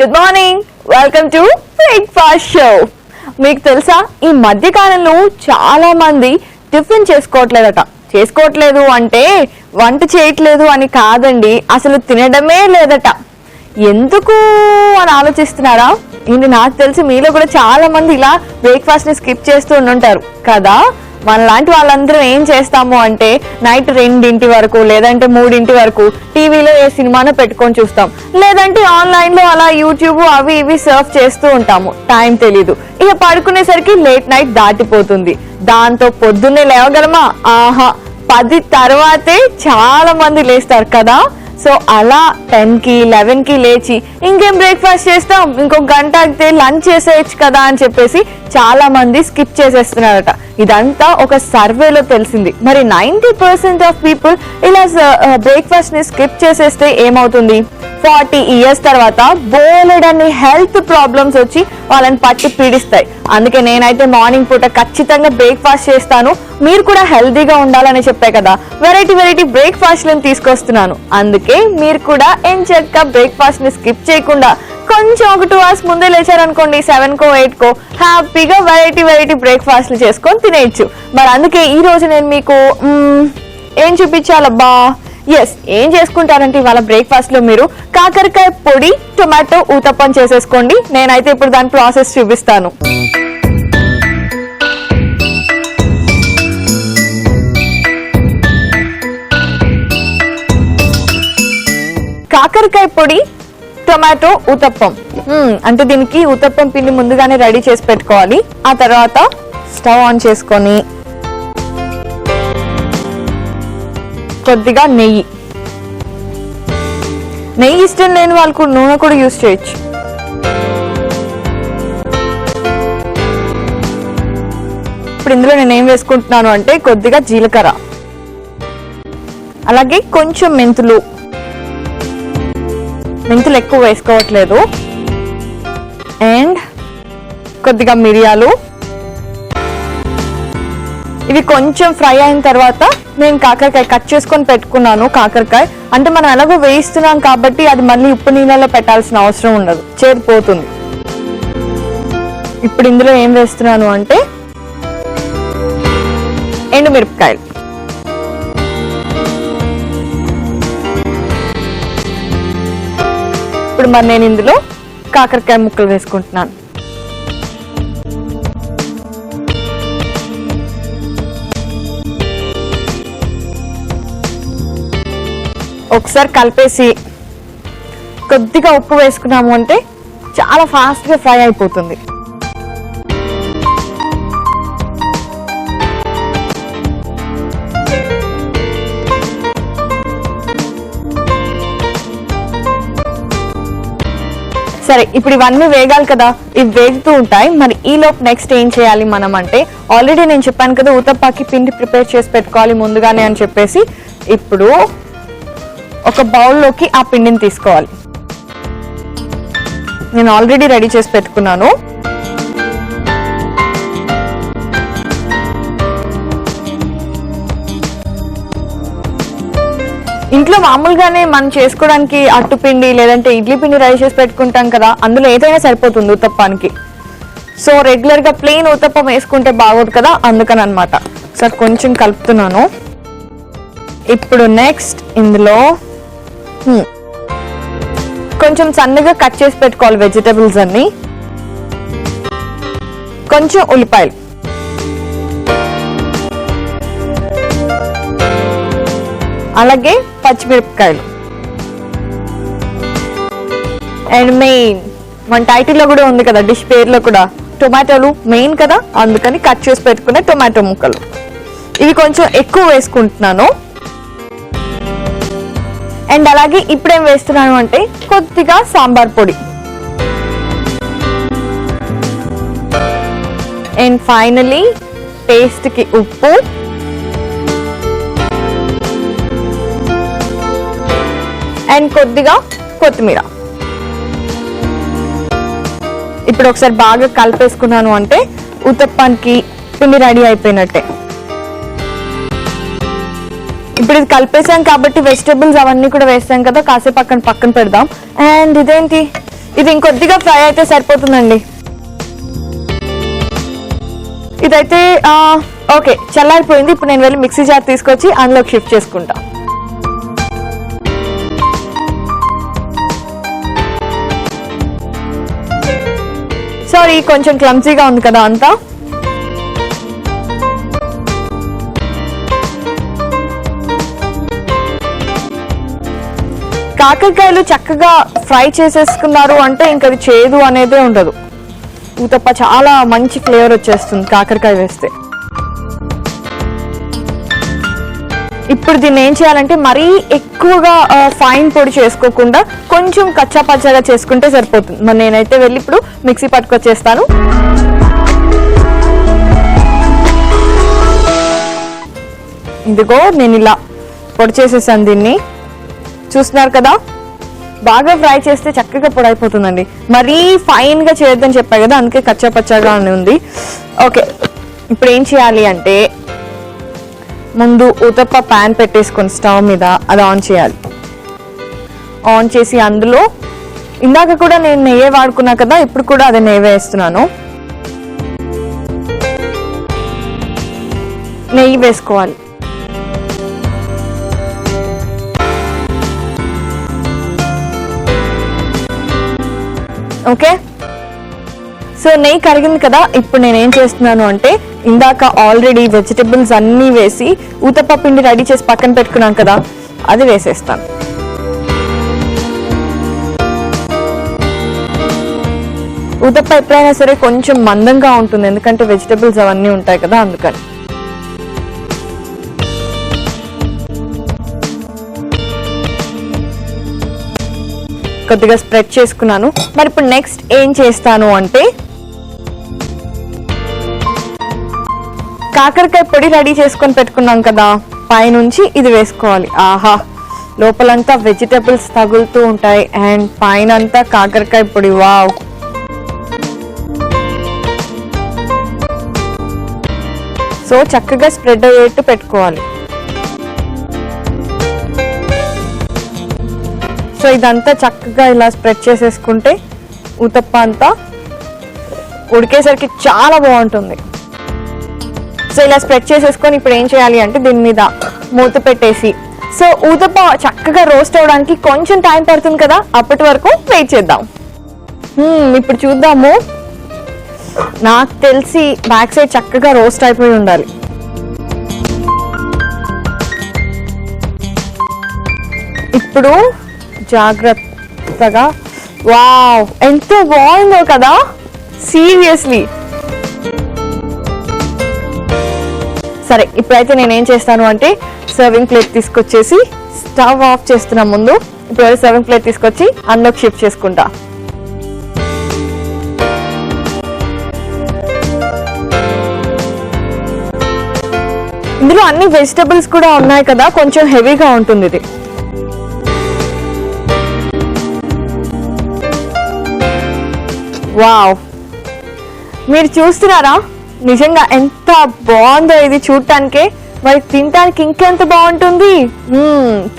Good morning, welcome to breakfast show. మీకు తెలుసా, ఈ మధ్య కాలంలో చాలా మంది టిఫిన్ చేసుకోవట్లేదు అంటే వంట చేయట్లేదు అని కాదండి, అసలు తినడమే లేదట. ఎందుకు అని ఆలోచిస్తున్నారా? ఇది నాకు తెలిసి మీలో కూడా చాలా మంది ఇలా బ్రేక్ఫాస్ట్ ని స్కిప్ చేస్తూ ఉంటారు కదా. మనలాంటి వాళ్ళందరం ఏం చేస్తాము అంటే నైట్ 2 వరకు లేదంటే 3 వరకు టీవీలో ఏ సినిమానో పెట్టుకొని చూస్తాం, లేదంటే ఆన్లైన్ లో అలా యూట్యూబ్ అవి ఇవి సర్ఫ్ చేస్తూ ఉంటాము. టైం తెలీదు, ఇక పడుకునేసరికి లేట్ నైట్ దాటిపోతుంది. దాంతో పొద్దున్నే లేవగలమా? 10 తర్వాతే చాలా మంది లేస్తారు కదా. సో అలా 10కి 11కి లేచి ఇంకేం బ్రేక్ఫాస్ట్ చేస్తాం, ఇంకొక గంట అయితే లంచ్ చేసేయచ్చు కదా అని చెప్పేసి చాలా మంది స్కిప్ చేసేస్తున్నారట. ఇదంతా ఒక సర్వేలో తెలిసింది. మరి 90% ఆఫ్ పీపుల్ ఇలా బ్రేక్ఫాస్ట్ ని స్కిప్ చేసేస్తే ఏమవుతుంది? 40 ఇయర్స్ తర్వాత బోలెడన్ని హెల్త్ ప్రాబ్లమ్స్ వచ్చి వాళ్ళని పట్టి పీడిస్తాయి. అందుకే నేనైతే మార్నింగ్ పూట ఖచ్చితంగా బ్రేక్ఫాస్ట్ చేస్తాను. మీరు కూడా హెల్తీగా ఉండాలని చెప్పే కదా వెరైటీ బ్రేక్ఫాస్ట్లను తీసుకొస్తున్నాను. అందుకే మీరు కూడా ఎంచక్కా బ్రేక్ఫాస్ట్ ని స్కిప్ చేయకుండా కొంచెం ఒక 2 hours ముందే లేచారనుకోండి, 7కో 8కో హ్యాపీగా వెరైటీ బ్రేక్ఫాస్ట్లు చేసుకొని తినేయచ్చు. మరి అందుకే ఈ రోజు నేను మీకు ఏం చూపించాలబ్బా, ఏం చేసుకుంటారంటే ఇవాళ బ్రేక్ఫాస్ట్ లో మీరు కాకరకాయ పొడి టొమాటో ఊతప్పం చేసేసుకోండి. నేనైతే ఇప్పుడు దాని ప్రాసెస్ చూపిస్తాను. కాకరకాయ పొడి టొమాటో ఊతప్పం అంటే దీనికి ఊతప్పం పిండి ముందుగానే రెడీ చేసి పెట్టుకోవాలి. ఆ తర్వాత స్టవ్ ఆన్ చేసుకొని కొద్దిగా నెయ్యి ఇష్టం లేని వాళ్ళకు నూనె కూడా యూజ్ చేయొచ్చు. ఇప్పుడు ఇందులో నేను ఏం వేసుకుంటున్నాను అంటే కొద్దిగా జీలకర్ర, అలాగే కొంచెం మెంతులు ఎక్కువ వేసుకోవట్లేదు, అండ్ కొద్దిగా మిరియాలు. ఇవి కొంచెం ఫ్రై అయిన తర్వాత నేను కాకరకాయ కట్ చేసుకొని పెట్టుకున్నాను. కాకరకాయ అంటే మనం ఎలాగో వేయిస్తున్నాం కాబట్టి అది మళ్ళీ ఉప్పు నీళ్ళలో పెట్టాల్సిన అవసరం ఉండదు, చేరిపోతుంది. ఇప్పుడు ఇందులో ఏం వేస్తున్నాను అంటే ఎండుమిరపకాయలు, ఇప్పుడు మరి నేను ఇందులో కాకరకాయ ముక్కలు వేసుకుంటున్నాను. ఒకసారి కలిపేసి కొద్దిగా ఉప్పు వేసుకున్నాము అంటే చాలా ఫాస్ట్ గా ఫ్రై అయిపోతుంది. సరే, ఇప్పుడు ఇవన్నీ వేగాలి కదా, ఇవి వేగుతూ ఉంటాయి. మరి ఈ లోపు నెక్స్ట్ ఏం చేయాలి మనం అంటే, ఆల్రెడీ నేను చెప్పాను కదా ఊతప్పాకి పిండి ప్రిపేర్ చేసి పెట్టుకోవాలి ముందుగానే అని చెప్పేసి. ఇప్పుడు ఒక బౌల్లోకి ఆ పిండిని తీసుకోవాలి. నేను ఆల్రెడీ రెడీ చేసి పెట్టుకున్నాను. ఇంట్లో మామూలుగానే మనం చేసుకోవడానికి అట్టుపిండి లేదంటే ఇడ్లీ పిండి రెడీ చేసి పెట్టుకుంటాం కదా, అందులో ఏదైనా సరిపోతుంది ఊతప్పానికి. సో రెగ్యులర్ గా ప్లెయిన్ ఊతప్పం వేసుకుంటే బాగోదు కదా, అందుకని అనమాట. సార్ కొంచెం కలుపుతున్నాను. ఇప్పుడు నెక్స్ట్ ఇందులో కొంచెం సన్నగా కట్ చేసి పెట్టుకోవాలి వెజిటబుల్స్ అన్ని, కొంచెం ఉల్లిపాయలు, అలాగే పచ్చిమిరపకాయలు, అండ్ మెయిన్ మన టైటిల్లో కూడా ఉంది కదా, డిష్ పేరులో కూడా టొమాటోలు మెయిన్ కదా, అందుకని కట్ చేసి పెట్టుకునే టొమాటో ముక్కలు. ఇవి కొంచెం ఎక్కువ వేసుకుంటున్నాను. అండ్ అలాగే ఇప్పుడేం వేస్తున్నాను అంటే కొద్దిగా సాంబార్ పొడి, అండ్ ఫైనలీ టేస్ట్ కి ఉప్పు, అండ్ కొద్దిగా కొత్తిమీర. ఇప్పుడు ఒకసారి బాగా కలిపేసుకున్నాను అంటే ఊతప్పానికి పిండి రెడీ అయిపోయినట్టే. ఇప్పుడు ఇది కలిపేసాం కాబట్టి వెజిటబుల్స్ అవన్నీ కూడా వేస్తాం కదా, కాసేపు పక్కన పెడదాం. అండ్ ఇదేంటి ఇది ఇంకొద్దిగా ఫ్రై అయితే సరిపోతుందండి. ఇదైతే ఓకే చల్లారిపోయింది. ఇప్పుడు నేను వెళ్ళి మిక్సీ జార్ తీసుకొచ్చి అందులోకి షిఫ్ట్ చేసుకుంటా. సారీ కొంచెం క్లమ్జీగా ఉంది కదా అంతా. కాకరకాయలు చక్కగా ఫ్రై చేసేసుకున్నారు అంటే ఇంక అది చేదు అనేదే ఉండదు. ఊతప్ప చాలా మంచి ఫ్లేవర్ వచ్చేస్తుంది కాకరకాయ వేస్తే. ఇప్పుడు దీన్ని ఏం చేయాలంటే మరీ ఎక్కువగా ఫైన్ పొడి చేసుకోకుండా కొంచెం కచ్చా పచ్చాగా చేసుకుంటే సరిపోతుంది. మరి నేనైతే వెళ్ళి ఇప్పుడు మిక్సీ పట్టుకొచ్చేస్తాను. ఇదిగో నేను ఇలా పొడి చేసేసాను దీన్ని. చూస్తున్నారు కదా, బాగా ఫ్రై చేస్తే చక్కగా పొడి అయిపోతుందండి. మరీ ఫైన్ గా చేయొద్దని చెప్పాయి కదా, అందుకే కచ్చా పచ్చాగా ఉంది. ఓకే ఇప్పుడు ఏం చేయాలి అంటే ముందు ఊతప్ప ప్యాన్ పెట్టేసుకొని స్టవ్ మీద అది ఆన్ చేయాలి. ఆన్ చేసి అందులో ఇందాక కూడా నేను నెయ్యి వాడుకున్నా కదా, ఇప్పుడు కూడా అదే నెయ్యి వేస్తున్నాను. నెయ్యి వేసుకోవాలి. ఓకే సో నెయ్యి కరిగింది కదా. ఇప్పుడు నేనేం చేస్తున్నాను అంటే ఇందాక ఆల్రెడీ వెజిటబుల్స్ అన్నీ వేసి ఊతప్ప పిండి రెడీ చేసి పక్కన పెట్టుకున్నాను కదా, అది వేసేస్తాను. ఊతప్ప ఎప్పుడైనా సరే కొంచెం మందంగా ఉంటుంది, ఎందుకంటే వెజిటబుల్స్ అవన్నీ ఉంటాయి కదా, అందుకని. కొద్దిగా స్ప్రెడ్ చేసుకున్నాను. మరి ఇప్పుడు నెక్స్ట్ ఏం చేస్తాను అంటే కాకరకాయ పొడి రెడీ చేసుకొని పెట్టుకున్నాం కదా, పైనుంచి ఇది వేసుకోవాలి. ఆహా, లోపలంతా వెజిటబుల్స్ తగులుతూ ఉంటాయి అండ్ పైన అంతా కాకరకాయ పొడి. వావ్, సో చక్కగా స్ప్రెడ్ అయ్యేట్టు పెట్టుకోవాలి. సో ఇదంతా చక్కగా ఇలా స్ప్రెడ్ చేసేసుకుంటే ఊతప్ప అంతా ఉడికేసరికి చాలా బాగుంటుంది. సో ఇలా స్ప్రెడ్ చేసేసుకొని ఇప్పుడు ఏం చేయాలి అంటే దీని మీద మూత పెట్టేసి, సో ఊతప్ప చక్కగా రోస్ట్ అవడానికి కొంచెం టైం పడుతుంది కదా, అప్పటి వరకు వెయిట్ చేద్దాం. ఇప్పుడు చూద్దాము. నాకు తెలిసి బ్యాక్ సైడ్ చక్కగా రోస్ట్ అయిపోయి ఉండాలి. ఇప్పుడు జాగ్రత్తగా, వావ్ ఎంత బాగుందో కదా, సీరియస్లీ. సరే ఇప్పుడైతే నేనేం చేస్తాను అంటే సర్వింగ్ ప్లేట్ తీసుకొచ్చేసి స్టవ్ ఆఫ్ చేస్తున్నా ముందు. ఇప్పుడు సర్వింగ్ ప్లేట్ తీసుకొచ్చి అందులోకి షిఫ్ట్ చేసుకుంటా. ఇందులో అన్ని వెజిటబుల్స్ కూడా ఉన్నాయి కదా, కొంచెం హెవీగా ఉంటుంది ఇది. వావ్, మీరు చూస్తున్నారా నిజంగా ఎంత బాగుందో ఇది చూడటానికే. మరి తినడానికి ఇంకెంత బాగుంటుంది.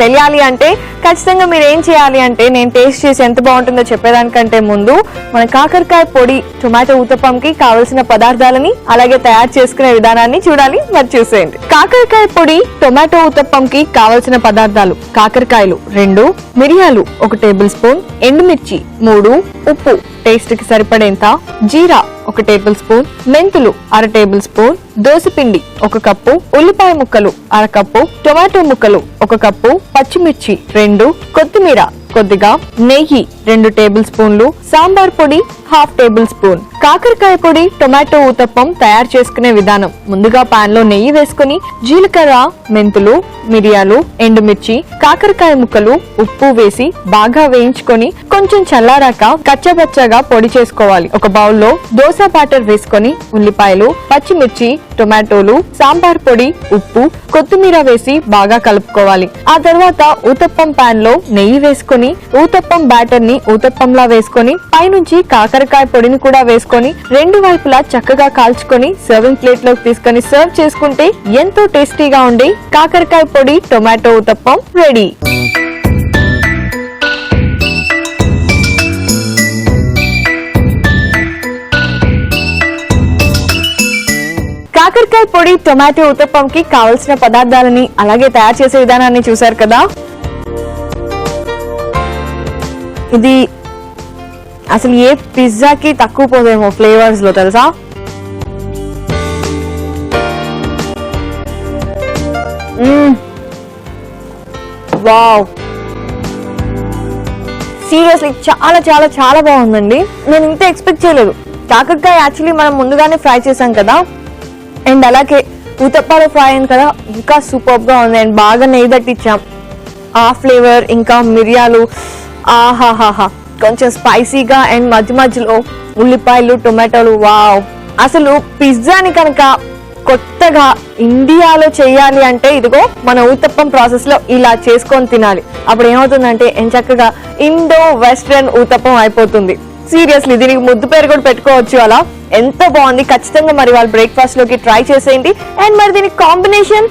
తెలియాలి అంటే ఖచ్చితంగా మీరు ఏం చేయాలి అంటే నేను టేస్ట్ చేసి ఎంత బాగుంటుందో చెప్పేదానికంటే ముందు మన కాకరకాయ పొడి టొమాటో ఊతప్పంకి కావలసిన పదార్థాలని అలాగే తయారు చేసుకునే విధానాన్ని చూడాలి. మరి చూసేయండి. కాకరకాయ పొడి టొమాటో ఊతప్పంకి కావలసిన పదార్థాలు: కాకరకాయలు 2, మిరియాలు 1 టేబుల్ స్పూన్, ఎండుమిర్చి 3, ఉప్పు టేస్ట్ కి సరిపడేంత, జీరా 1 టేబుల్ స్పూన్, మెంతులు 1/2 టేబుల్ స్పూన్, దోసపిండి 1 కప్పు, ఉల్లిపాయ ముక్కలు 1/2 కప్పు, టొమాటో ముక్కలు 1 కప్పు, పచ్చిమిర్చి 2, కొత్తిమీర కొద్దిగా, నెయ్యి 2 టేబుల్ స్పూన్లు, సాంబార్ పొడి 1/2 టేబుల్ స్పూన్. కాకరకాయ పొడి టొమాటో ఊతప్పం తయారు చేసుకునే విధానం: ముందుగా పాన్ లో నెయ్యి వేసుకుని జీలకర్ర, మెంతులు, మిరియాలు, ఎండుమిర్చి, కాకరకాయ ముక్కలు, ఉప్పు వేసి బాగా వేయించుకొని కొంచెం చల్లారాక కచ్చపచ్చగా పొడి చేసుకోవాలి. ఒక బౌల్లో దోస బ్యాటర్ వేసుకొని ఉల్లిపాయలు, పచ్చిమిర్చి, టొమాటోలు, సాంబార్ పొడి, ఉప్పు, కొత్తిమీర వేసి బాగా కలుపుకోవాలి. ఆ తర్వాత ఊతప్పం పాన్ లో నెయ్యి వేసుకొని ఊతప్పం బ్యాటర్ ని ఊతప్పంలా వేసుకొని పైనుంచి కాకరకాయ పొడిని కూడా వేసుకొని 2 వైపులా చక్కగా కాల్చుకొని సర్వింగ్ ప్లేట్ లోకి తీసుకొని సర్వ్ చేసుకుంటే ఎంతో టేస్టీగా ఉండే కాకరకాయ పొడి టొమాటో ఊతప్పం రెడీ. కాకరకాయ పొడి టొమాటో ఉత్తప్పంకి కావలసిన పదార్థాలని అలాగే తయారు చేసే విధానాన్ని చూసారు కదా. ఇది అసలు ఏ పిజ్జాకి తక్కువ పోదేమో ఫ్లేవర్స్ లో తెలుసా. వావ్, సీరియస్లీ చాలా చాలా చాలా బాగుందండి. నేను ఇంత ఎక్స్పెక్ట్ చేయలేదు. కాకరకాయ యాక్చువల్లీ మనం ముందుగానే ఫ్రై చేసాం కదా, అండ్ అలాగే ఉతప్పాలో ఫ్రై అయింది కదా, ఇంకా సూపర్ గా ఉంది. అండ్ బాగా నెయ్యి దట్టించాం, ఆ ఫ్లేవర్ ఇంకా మిరియాలు, ఆహాహాహా, కొంచెం స్పైసీగా అండ్ మధ్య మధ్యలో ఉల్లిపాయలు టొమాటోలు. వావ్, అసలు పిజ్జాని కనుక కొత్తగా ఇండియాలో చేయాలి అంటే ఇదిగో మన ఊతప్పం ప్రాసెస్ లో ఇలా చేసుకొని తినాలి. అప్పుడు ఏమవుతుందంటే ఎంచక్కగా ఇండో వెస్ట్రన్ ఊతప్పం అయిపోతుంది. సీరియస్లీ దీనికి ముద్దు పేరు కూడా పెట్టుకోవచ్చు. అలా ఎంత బాగుంది. ఖచ్చితంగా మరి వాళ్ళు బ్రేక్ఫాస్ట్ లోకి ట్రై చేసేయండి. అండ్ మరి దీనికి కాంబినేషన్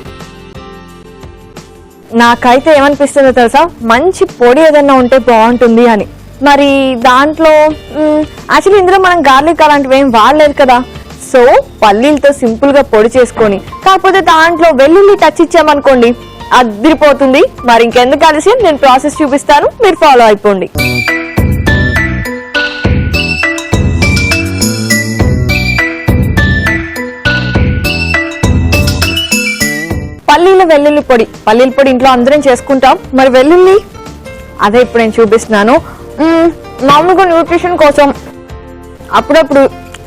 నాకైతే ఏమనిపిస్తుందో తెలుసా, మంచి పొడి ఏదన్నా ఉంటే బాగుంటుంది అని. మరి దాంట్లో యాక్చువల్లీ ఇందులో మనం గార్లిక్ అలాంటివి ఏం వాడలేదు కదా, సో పల్లీలతో సింపుల్ గా పొడి చేసుకొని కాకపోతే దాంట్లో వెల్లుల్లి టచ్ ఇచ్చామనుకోండి అదిరిపోతుంది. మరి ఇంకెందుకు ఆలస్యం, నేను ప్రాసెస్ చూపిస్తాను, మీరు ఫాలో అయిపోండి. పల్లీల వెల్లుల్లి పొడి, పల్లీల పొడి ఇంట్లో అందరం చేసుకుంటాం. మరి వెల్లుల్లి అదే ఇప్పుడు నేను చూపిస్తున్నాను. మామూలుగా న్యూట్రిషన్ కోసం అప్పుడప్పుడు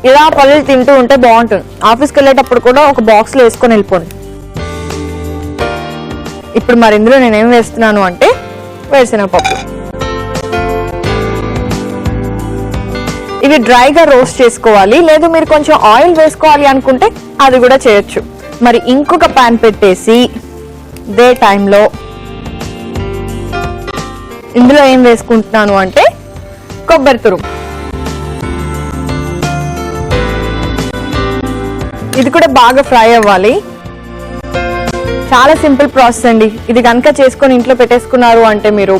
ఇలా పల్లీలు తింటూ ఉంటే బాగుంటుంది. ఆఫీస్కి వెళ్ళేటప్పుడు కూడా ఒక బాక్స్ లో వేసుకొని వెళ్ళిపోండి. ఇప్పుడు మరి ఇందులో నేనేం వేస్తున్నాను అంటే వేరుశనగపప్పు. ఇవి డ్రైగా రోస్ట్ చేసుకోవాలి, లేదు మీరు కొంచెం ఆయిల్ వేసుకోవాలి అనుకుంటే అది కూడా చేయొచ్చు. మరి ఇంకొక ప్యాన్ పెట్టేసి ఇదే టైంలో ఇందులో ఏం వేసుకుంటున్నాను అంటే కొబ్బరి తురుము. ఇది కూడా బాగా ఫ్రై అవ్వాలి. చాలా సింపుల్ ప్రాసెస్ అండి. ఇది కనుక చేసుకొని ఇంట్లో పెట్టేసుకున్నారు అంటే మీరు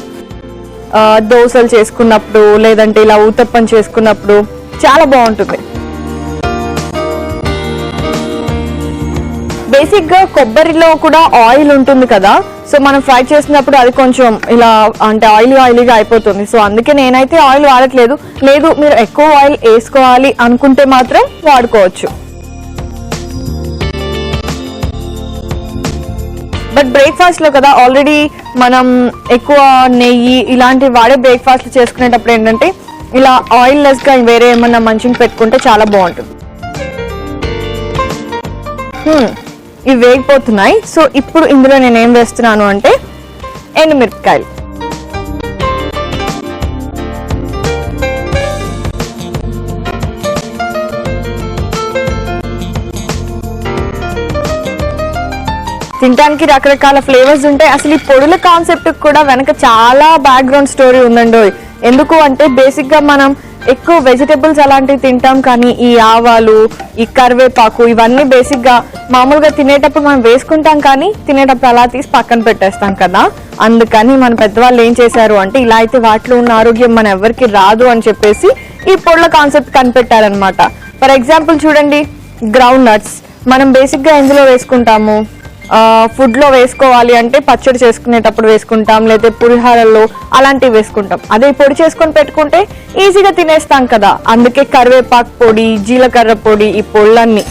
దోశలు చేసుకున్నప్పుడు లేదంటే ఇలా ఊతప్పం చేసుకున్నప్పుడు చాలా బాగుంటుంది. బేసిక్ గా కొబ్బరిలో కూడా ఆయిల్ ఉంటుంది కదా, సో మనం ఫ్రై చేసినప్పుడు అది కొంచెం ఇలా అంటే ఆయిలీగా అయిపోతుంది. సో అందుకే నేనైతే ఆయిల్ వాడట్లేదు. లేదు మీరు ఎక్కువ ఆయిల్ వేసుకోవాలి అనుకుంటే మాత్రం వాడుకోవచ్చు. బట్ బ్రేక్ఫాస్ట్ లో కదా ఆల్రెడీ మనం ఎక్కువ నెయ్యి ఇలాంటివి వాడే బ్రేక్ఫాస్ట్ చేసుకునేటప్పుడు ఏంటంటే ఇలా ఆయిల్ లెస్ గా వేరే ఏమన్నా మంచిగా పెట్టుకుంటే చాలా బాగుంటుంది. ఇవి వేగిపోతున్నాయి. సో ఇప్పుడు ఇందులో నేను ఏం వేస్తున్నాను అంటే ఎండుమిరపకాయలు. తినడానికి రకరకాల ఫ్లేవర్స్ ఉంటాయి. అసలు ఈ పొడుల కాన్సెప్ట్ కూడా వెనక చాలా బ్యాక్గ్రౌండ్ స్టోరీ ఉందండి. ఎందుకు అంటే బేసిక్ గా మనం ఎక్కువ వెజిటబుల్స్ అలాంటివి తింటాం, కానీ ఈ ఆవాలు ఈ కరివేపాకు ఇవన్నీ బేసిక్ గా మామూలుగా తినేటప్పుడు మనం వేసుకుంటాం, కానీ తినేటప్పుడు అలా తీసి పక్కన పెట్టేస్తాం కదా. అందుకని మన పెద్దవాళ్ళు ఏం చేశారు అంటే ఇలా అయితే వాటిలో ఉన్న ఆరోగ్యం మన ఎవరికి రాదు అని చెప్పేసి ఈ పొడుల కాన్సెప్ట్ కనిపెట్టారనమాట. ఫర్ ఎగ్జాంపుల్ చూడండి, గ్రౌండ్ నట్స్ మనం బేసిక్ గా ఎందులో వేసుకుంటాము, ఫుడ్ లో వేసుకోవాలి అంటే పచ్చడి చేసుకునేటప్పుడు వేసుకుంటాం, లేదా పులిహారల్లో అలాంటివి వేసుకుంటాం. అదే పొడి చేసుకొని పెట్టుకుంటే ఈజీగా తినేస్తాం కదా. అందుకే కరివేపాకు పొడి, జీలకర్ర పొడి, ఈ పొళ్ళన్నీ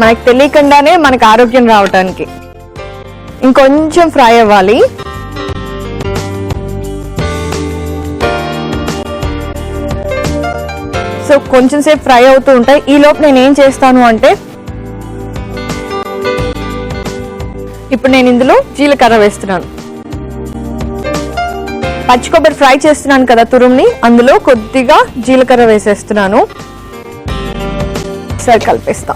మనకు తెలియకుండానే మనకు ఆరోగ్యం రావటానికి. ఇంకొంచెం ఫ్రై అవ్వాలి. సో కొంచెం సేపు ఫ్రై అవుతూ ఉంటాయి. ఈ లోపు నేను ఏం చేస్తాను అంటే ఇప్పుడు నేను ఇందులో జీలకర్ర వేస్తున్నాను. పచ్చి కొబ్బరి ఫ్రై చేస్తున్నాను కదా తురుముని, అందులో కొద్దిగా జీలకర్ర వేసేస్తున్నాను. సరి కలిపేస్తా.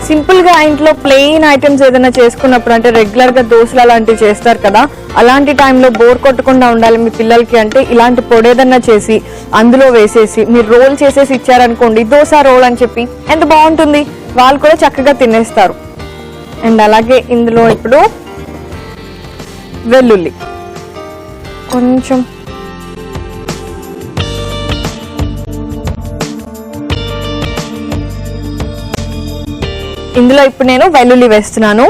సింపుల్ గా ఇంట్లో ప్లెయిన్ ఐటమ్స్ ఏదైనా చేసుకున్నప్పుడు అంటే రెగ్యులర్ గా దోశలు అలాంటివి చేస్తారు కదా, అలాంటి టైంలో బోర్ కొట్టకుండా ఉండాలి మీ పిల్లలకి అంటే ఇలాంటి పొడి ఏదన్నా చేసి అందులో వేసేసి మీరు రోల్ చేసేసి ఇచ్చారనుకోండి, దోశ రోల్ అని చెప్పి ఎంత బాగుంటుంది. వాళ్ళు కూడా చక్కగా తినేస్తారు. అండ్ అలాగే ఇందులో ఇప్పుడు వెల్లుల్లి కొంచెం ఇందులో ఇప్పుడు నేను వెల్లుల్లి వేస్తున్నాను.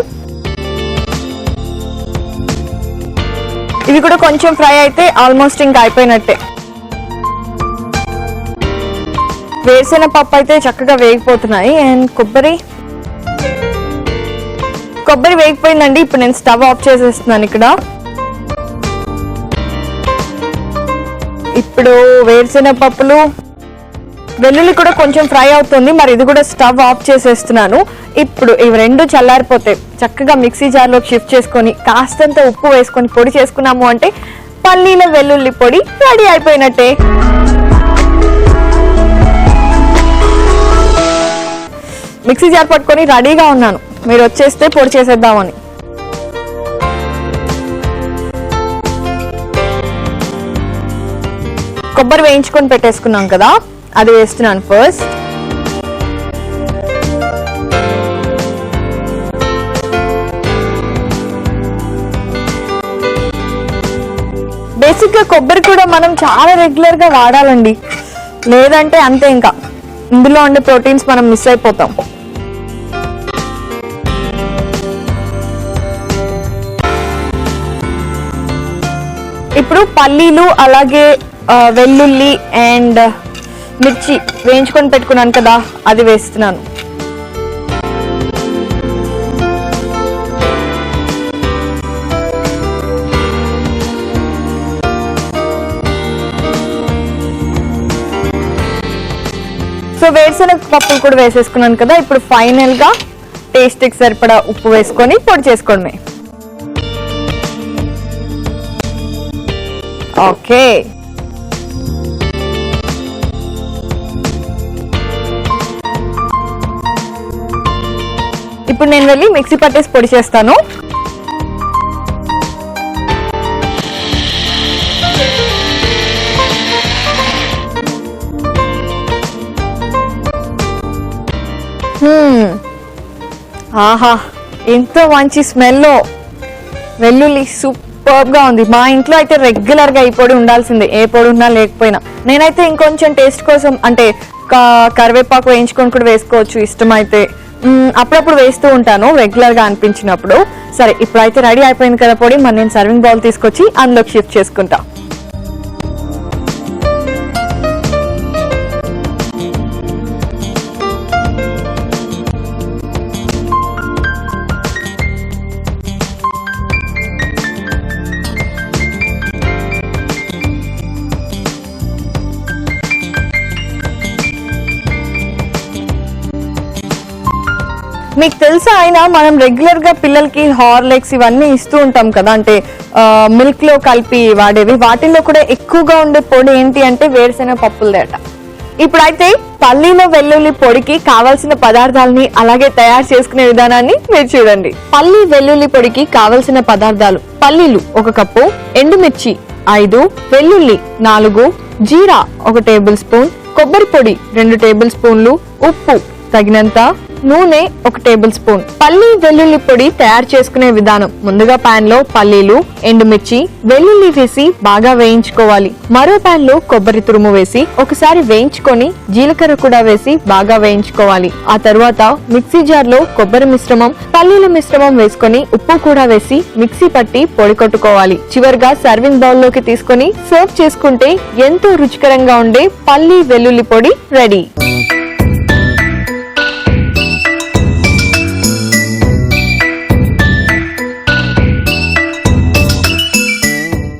ఇవి కూడా కొంచెం ఫ్రై అయితే ఆల్మోస్ట్ ఇంకా అయిపోయినట్టే. వేసిన పప్పు అయితే చక్కగా వేగిపోతున్నాయి. అండ్ కొబ్బరి వేగిపోయిందండి. ఇప్పుడు నేను స్టవ్ ఆఫ్ చేసేస్తున్నాను. ఇక్కడ ఇప్పుడు వేసిన పప్పులు, వెల్లుల్లి కూడా కొంచెం ఫ్రై అవుతుంది. మరి ఇది కూడా స్టవ్ ఆఫ్ చేసేస్తున్నాను. ఇప్పుడు ఇవి రెండు చల్లారిపోతే చక్కగా మిక్సీ జార్లోకి షిఫ్ట్ చేసుకొని కాస్తంత ఉప్పు వేసుకొని పొడి చేసుకున్నాము అంటే పల్లీల వెల్లుల్లి పొడి రెడీ అయిపోయినట్టే. మిక్సీ జార్ పట్టుకొని రెడీగా ఉన్నాను. మీరు వచ్చేస్తే పొడి చేసేద్దామని. కొబ్బరి వేయించుకొని పెట్టేసుకున్నాం కదా, అది వేస్తున్నాను ఫస్ట్. బేసిక్ గా కొబ్బరి కూడా మనం చాలా రెగ్యులర్ గా వాడాలండి, లేదంటే అంతే ఇంకా ఇందులో ఉండే ప్రోటీన్స్ మనం మిస్ అయిపోతాం. ఇప్పుడు పల్లీలు అలాగే వెల్లుల్లి అండ్ మిర్చి వేయించుకొని పెట్టుకున్నాను కదా, అది వేస్తున్నాను. సో వేరుశనగ పప్పులు కూడా వేసేసుకున్నాను కదా. ఇప్పుడు ఫైనల్ గా టేస్ట్కి సరిపడా ఉప్పు వేసుకొని పొడి చేసుకోవడమే. ఓకే, ఇప్పుడు నేను వెళ్ళి మిక్సీ పట్టేసి పొడి చేస్తాను. ఆహా, ఎంతో మంచి స్మెల్. వెల్లుల్లి సూపర్ గా ఉంది. మా ఇంట్లో అయితే రెగ్యులర్ గా ఈ పొడి ఉండాల్సిందే, ఏ పొడి ఉన్నా లేకపోయినా. నేనైతే ఇంకొంచెం టేస్ట్ కోసం అంటే కరివేపాకు వేయించుకొని కూడా వేసుకోవచ్చు ఇష్టమైతే. అప్పుడప్పుడు వేస్తూ ఉంటాను రెగ్యులర్ గా అనిపించినప్పుడు. సరే, ఇప్పుడైతే రెడీ అయిపోయింది కదా పొడి. మరి నేను సర్వింగ్ బౌల్ తీసుకొచ్చి అందులోకి షిఫ్ట్ చేసుకుంటా. మీకు తెలుసా అయినా మనం రెగ్యులర్ గా పిల్లలకి హార్లిక్స్ ఇవన్నీ ఇస్తూ ఉంటాం కదా, అంటే మిల్క్ లో కలిపి వాడేవి. వాటిల్లో కూడా ఎక్కువగా ఉండే పొడి ఏంటి అంటే వేరుశెనగ పప్పులదేట. ఇప్పుడైతే పల్లీల వెల్లుల్లి పొడికి కావాల్సిన పదార్థాలని అలాగే తయారు చేసుకునే విధానాన్ని మీరు చూడండి. పల్లి వెల్లుల్లి పొడికి కావలసిన పదార్థాలు: పల్లీలు 1 కప్పు, ఎండుమిర్చి 5, వెల్లుల్లి 4, జీరా 1 టేబుల్ స్పూన్, కొబ్బరి పొడి 2 టేబుల్ స్పూన్లు, ఉప్పు తగినంత, నూనె 1 టేబుల్ స్పూన్. పల్లి వెల్లుల్లి పొడి తయారు చేసుకునే విధానం: ముందుగా పాన్ లో పల్లీలు, ఎండుమిర్చి, వెల్లుల్లి వేసి బాగా వేయించుకోవాలి. మరో పాన్ లో కొబ్బరి తురుము వేసి ఒకసారి వేయించుకొని జీలకర్ర కూడా వేసి బాగా వేయించుకోవాలి. ఆ తర్వాత మిక్సీ జార్ లో కొబ్బరి మిశ్రమం, పల్లీల మిశ్రమం వేసుకొని ఉప్పు కూడా వేసి మిక్సీ పట్టి పొడి కొట్టుకోవాలి. చివరిగా సర్వింగ్ బౌల్ లోకి తీసుకొని సర్వ్ చేసుకుంటే ఎంతో రుచికరంగా ఉండే పల్లి వెల్లుల్లి పొడి రెడీ.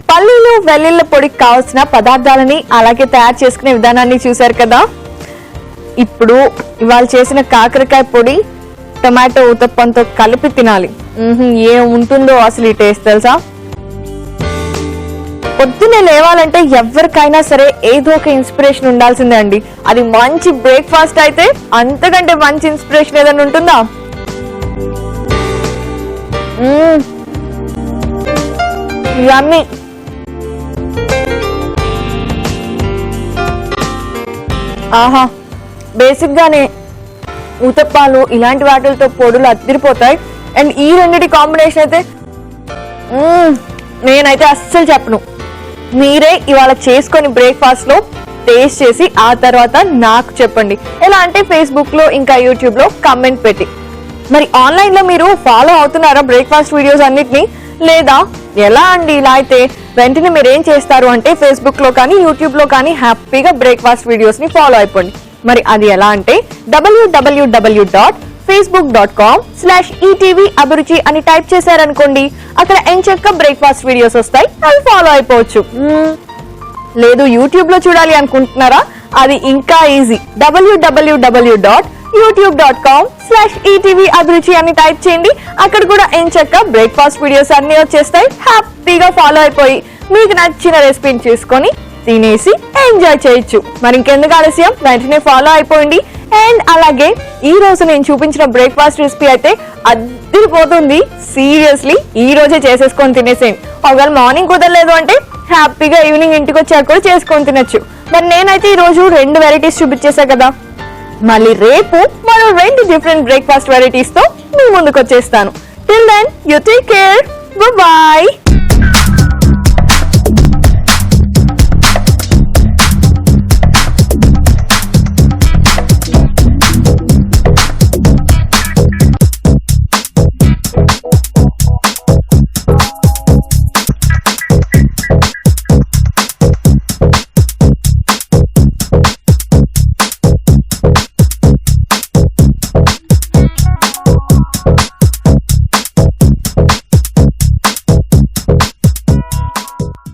పల్లీలు వెల్లుల్లి పొడికి కావాల్సిన పదార్థాలని అలాగే తయారు చేసుకునే విధానాన్ని చూశారు కదా. ఇప్పుడు ఇవాళ చేసిన కాకరకాయ పొడి టమాటో ఊతప్పంతో కలిపి తినాలి. ఏం ఉంటుందో అసలు ఈ టేస్ట్ తెలుసా. పొద్దున్నే లేవాలంటే ఎవరికైనా సరే ఏదో ఒక ఇన్స్పిరేషన్ ఉండాల్సిందే అండి. అది మంచి బ్రేక్ఫాస్ట్ అయితే అంతకంటే మంచి ఇన్స్పిరేషన్ ఏదైనా ఉంటుందా? యమ్మీ. ఆహా, బేసిక్ గానే ఊతప్పాలు ఇలాంటి వాటితో పొడులు అదిరిపోతాయి. అండ్ ఈ రెండిటి కాంబినేషన్ అయితే నేనైతే అస్సలు చెప్పను. మీరే ఇవాళ చేసుకొని బ్రేక్ఫాస్ట్ లో టేస్ట్ చేసి ఆ తర్వాత నాకు చెప్పండి. ఎలా అంటే ఫేస్బుక్ లో ఇంకా యూట్యూబ్ లో కామెంట్ పెట్టి. మరి ఆన్లైన్ లో మీరు ఫాలో అవుతున్నారా బ్రేక్ఫాస్ట్ వీడియోస్ అన్నిటిని, లేదా ఎలా అండి? ఇలా అయితే వెంటనే మీరు ఏం చేస్తారు అంటే ఫేస్బుక్ లో కానీ యూట్యూబ్ లో కానీ హ్యాపీగా బ్రేక్ఫాస్ట్ వీడియోస్ ని ఫాలో అయిపోండి. మరి అది ఎలా అంటే www.facebook.com/ETV అభిరుచి అని టైప్ చేశారనుకోండి, అక్కడ ఎంచక్క బ్రేక్ఫాస్ట్ వీడియోస్ వస్తాయి, అవి ఫాలో అయిపోవచ్చు. లేదు యూట్యూబ్ లో చూడాలి అనుకుంటున్నారా? అది ఇంకా ఈజీ. www.youtube.com/ETV అభిరుచి అని టైప్ చేయండి. అక్కడ కూడా ఎంచక్క బ్రేక్ఫాస్ట్ వీడియోస్ అన్ని వచ్చేస్తాయి. హ్యాపీగా ఫాలో అయిపోయి మీకు నచ్చిన రెసిపీని చేసుకొని తినేసి ఎంజాయ్ చేయొచ్చు. మరి ఇంకెందుకు ఆలస్యం, వెంటనే ఫాలో అయిపోయింది. అండ్ అలాగే ఈ రోజు నేను చూపించిన బ్రేక్ఫాస్ట్ రెసిపీ అయితే అదిరిపోతుంది. సీరియస్లీ ఈ రోజే చేసేసుకొని తినేసేయండి. ఒకవేళ మార్నింగ్ కుదరలేదు అంటే హ్యాపీగా ఈవినింగ్ ఇంటికి వచ్చాక కూడా చేసుకొని తినొచ్చు. మరి నేనైతే ఈ రోజు 2 వెరైటీస్ చూపించేసా కదా, మళ్ళీ రేపు మరో 2 డిఫరెంట్ బ్రేక్ఫాస్ట్ వెరైటీస్ తో మీ ముందుకు వచ్చేస్తాను. Till then you take care, bye bye.